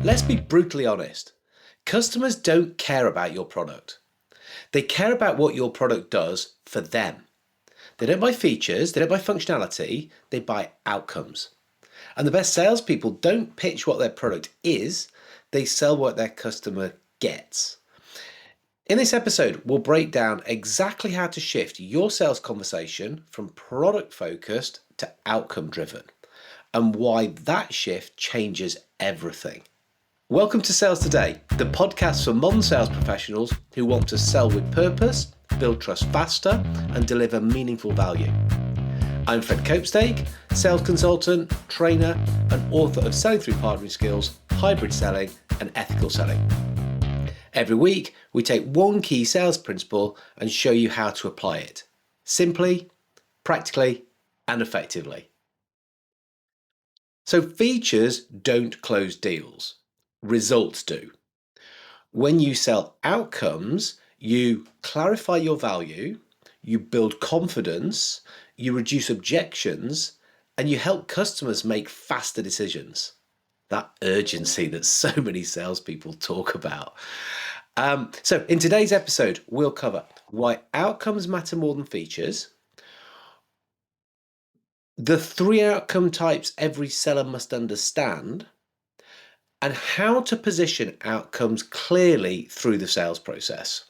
Let's be brutally honest. Customers don't care about your product. They care about what your product does for them. They don't buy features, they don't buy functionality, they buy outcomes. And the best salespeople don't pitch what their product is, they sell what their customer gets. In this episode, we'll break down exactly how to shift your sales conversation from product focused to outcome driven, and why that shift changes everything. Welcome to Sales Today, the podcast for modern sales professionals who want to sell with purpose, build trust faster, and deliver meaningful value. I'm Fred Copestake, sales consultant, trainer, and author of Selling Through Partnering Skills, Hybrid Selling, and Ethical Selling. Every week, we take one key sales principle and show you how to apply it, simply, practically, and effectively. So features don't close deals. Results do. When you sell outcomes, you clarify your value, you build confidence, you reduce objections, and you help customers make faster decisions. That urgency that so many salespeople talk about. So in today's episode, we'll cover why outcomes matter more than features, the 3 outcome types every seller must understand, and how to position outcomes clearly through the sales process.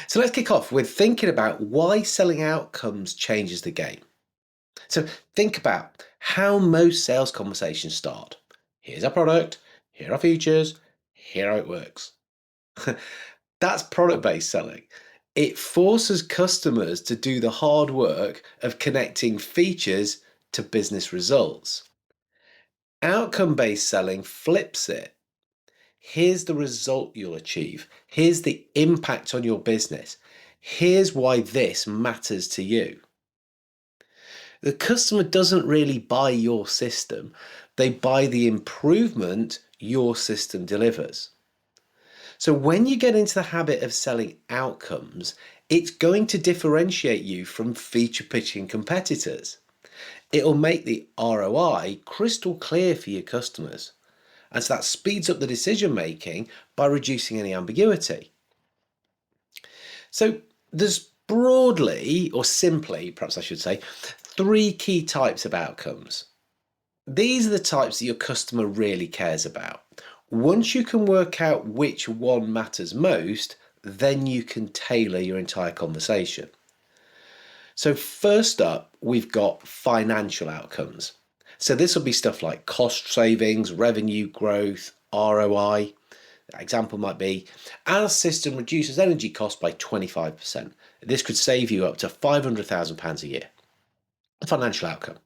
So let's kick off with thinking about why selling outcomes changes the game. So think about how most sales conversations start. Here's our product, here are our features, here how it works. That's product-based selling. It forces customers to do the hard work of connecting features to business results. Outcome-based selling flips it. Here's the result you'll achieve. Here's the impact on your business. Here's why this matters to you. The customer doesn't really buy your system. They buy the improvement your system delivers. So when you get into the habit of selling outcomes, it's going to differentiate you from feature pitching competitors. It'll make the ROI crystal clear for your customers. And so that speeds up the decision making by reducing any ambiguity. So there's broadly, or simply, perhaps I should say, 3 key types of outcomes. These are the types that your customer really cares about. Once you can work out which one matters most, then you can tailor your entire conversation. So first up, we've got financial outcomes. So this will be stuff like cost savings, revenue growth, ROI. An example might be, our system reduces energy costs by 25%. This could save you up to £500,000 a year. A financial outcome.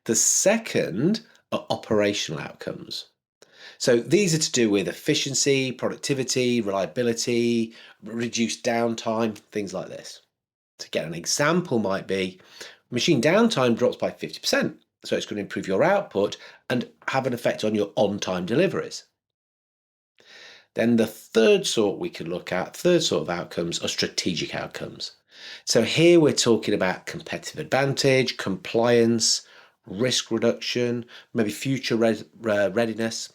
The second are operational outcomes. So these are to do with efficiency, productivity, reliability, reduced downtime, things like this. To get an example might be, machine downtime drops by 50%. So it's going to improve your output and have an effect on your on-time deliveries. Then the third sort of outcomes are strategic outcomes. So here we're talking about competitive advantage, compliance, risk reduction, maybe future readiness.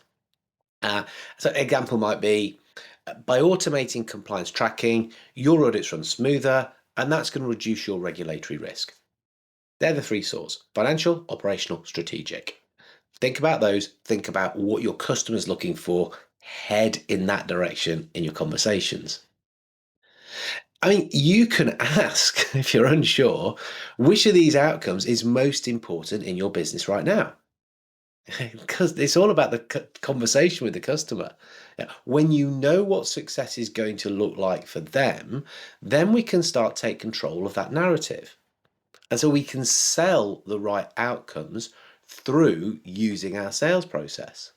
So an example might be, by automating compliance tracking, your audits run smoother, and that's going to reduce your regulatory risk. They're the 3 sorts: financial, operational, strategic. Think about those. Think about what your customer's looking for. Head in that direction in your conversations. I mean, you can ask, if you're unsure, which of these outcomes is most important in your business right now. Because it's all about the conversation with the customer. When you know what success is going to look like for them, then we can start to take control of that narrative. And so we can sell the right outcomes through using our sales process.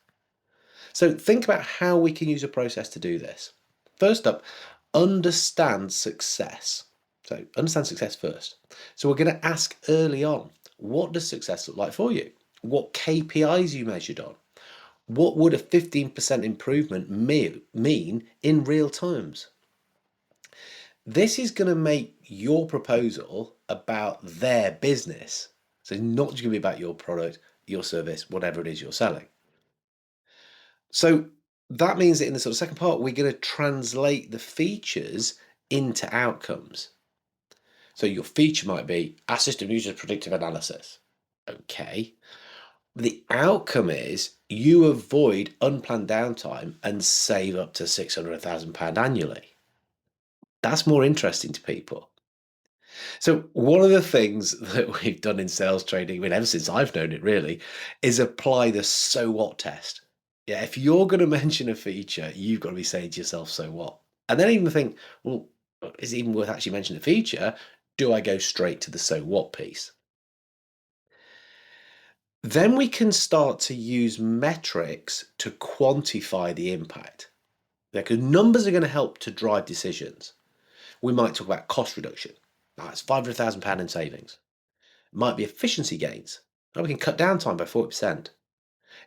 So think about how we can use a process to do this. First up, understand success. So understand success first. So we're going to ask early on, what does success look like for you? What KPIs you measured on? What would a 15% improvement mean in real terms? This is going to make your proposal about their business. So it's not just going to be about your product, your service, whatever it is you're selling. So that means that in the sort of second part, we're going to translate the features into outcomes. So your feature might be our system uses predictive analysis. Okay. The outcome is you avoid unplanned downtime and save up to £600,000 annually. That's more interesting to people. So one of the things that we've done in sales training, I mean, ever since I've known it really, is apply the so what test. Yeah, if you're going to mention a feature, you've got to be saying to yourself, so what? And then even think, well, is it even worth actually mentioning a feature? Do I go straight to the so what piece? Then we can start to use metrics to quantify the impact. Because numbers are going to help to drive decisions. We might talk about cost reduction. That's £500,000 in savings. It might be efficiency gains. Oh, we can cut down time by 40%.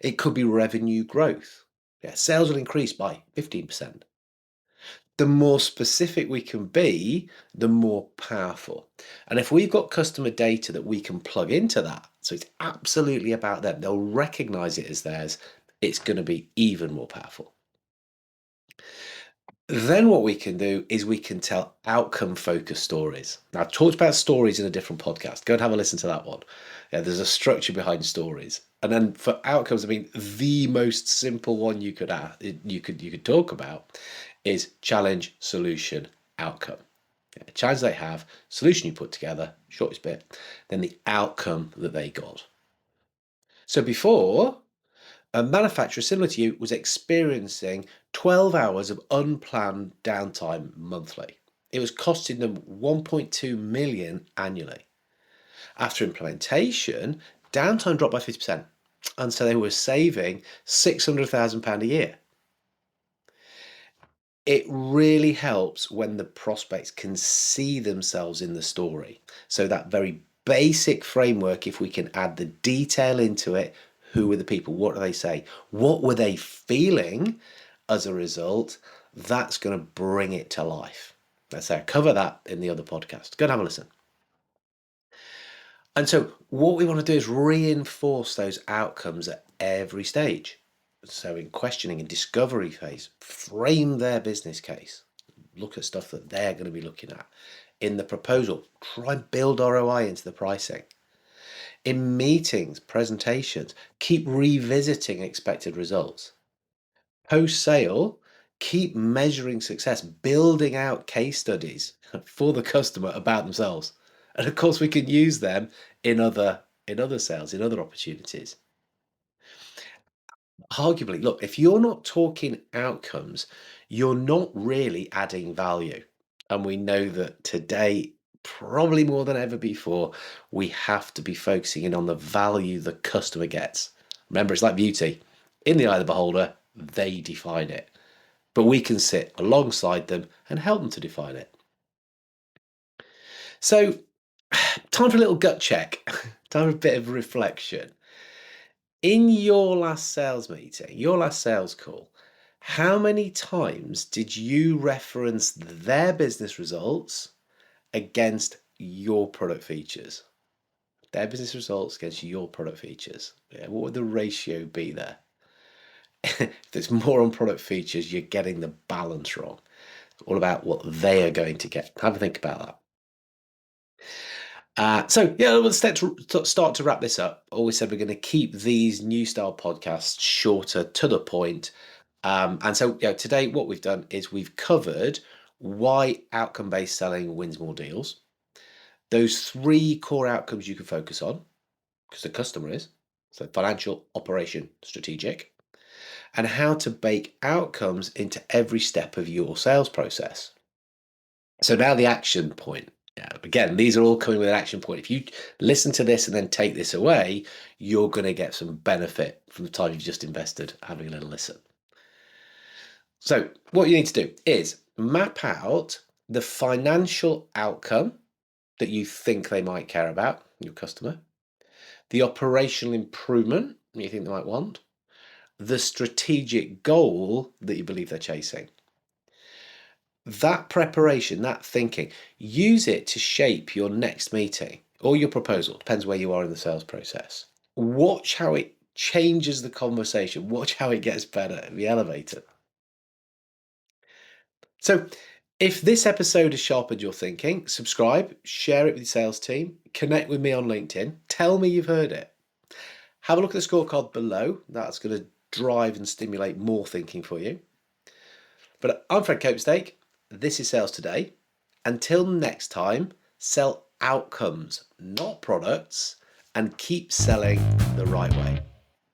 It could be revenue growth. Yeah, sales will increase by 15%. The more specific we can be, the more powerful. And if we've got customer data that we can plug into that, so it's absolutely about them, they'll recognize it as theirs, it's going to be even more powerful. Then what we can do is we can tell outcome focused stories. Now, I've talked about stories in a different podcast. Go and have a listen to that one. Yeah, there's a structure behind stories. And then for outcomes, I mean, the most simple one you could talk about is challenge, solution, outcome. Yeah, challenge they have, solution you put together, shortest bit, then the outcome that they got. So before, a manufacturer similar to you was experiencing 12 hours of unplanned downtime monthly. It was costing them 1.2 million annually. After implementation, downtime dropped by 50%. And so they were saving £600,000 a year. It really helps when the prospects can see themselves in the story. So that very basic framework, if we can add the detail into it, who were the people? What do they say? What were they feeling as a result? That's going to bring it to life. Let's say I cover that in the other podcast. Go and have a listen. And so what we want to do is reinforce those outcomes at every stage. So in questioning and discovery phase, frame their business case. Look at stuff that they're going to be looking at. In the proposal, try and build ROI into the pricing. In meetings, presentations, keep revisiting expected results. Post-sale, keep measuring success, building out case studies for the customer about themselves. And of course, we can use them in other sales, in other opportunities. Arguably, look, if you're not talking outcomes, you're not really adding value. And we know that today, probably more than ever before, we have to be focusing in on the value the customer gets. Remember, it's like beauty. In the eye of the beholder, they define it. But we can sit alongside them and help them to define it. So, time for a little gut check, time for a bit of reflection. In your last sales meeting, your last sales call, how many times did you reference their business results against your product features? Their business results against your product features. Yeah, what would the ratio be there? If there's more on product features, you're getting the balance wrong. It's all about what they are going to get. Have a think about that. So yeah, let's start to wrap this up. Always said we're going to keep these new style podcasts shorter, to the point. And so today what we've done is we've covered why outcome-based selling wins more deals. Those three core outcomes you can focus on, because the customer is. So financial, operation, strategic. And how to bake outcomes into every step of your sales process. So now the action point. Yeah, again, these are all coming with an action point. If you listen to this and then take this away, you're going to get some benefit from the time you've just invested having a little listen. So what you need to do is map out the financial outcome that you think they might care about, your customer, the operational improvement you think they might want, the strategic goal that you believe they're chasing. That preparation, that thinking, use it to shape your next meeting or your proposal, depends where you are in the sales process. Watch how it changes the conversation. Watch how it gets better in the elevator. So, if this episode has sharpened your thinking, subscribe, share it with your sales team, connect with me on LinkedIn, tell me you've heard it. Have a look at the scorecard below. That's going to drive and stimulate more thinking for you. But I'm Fred Copestake. This is Sales Today. Until next time, sell outcomes, not products, and keep selling the right way.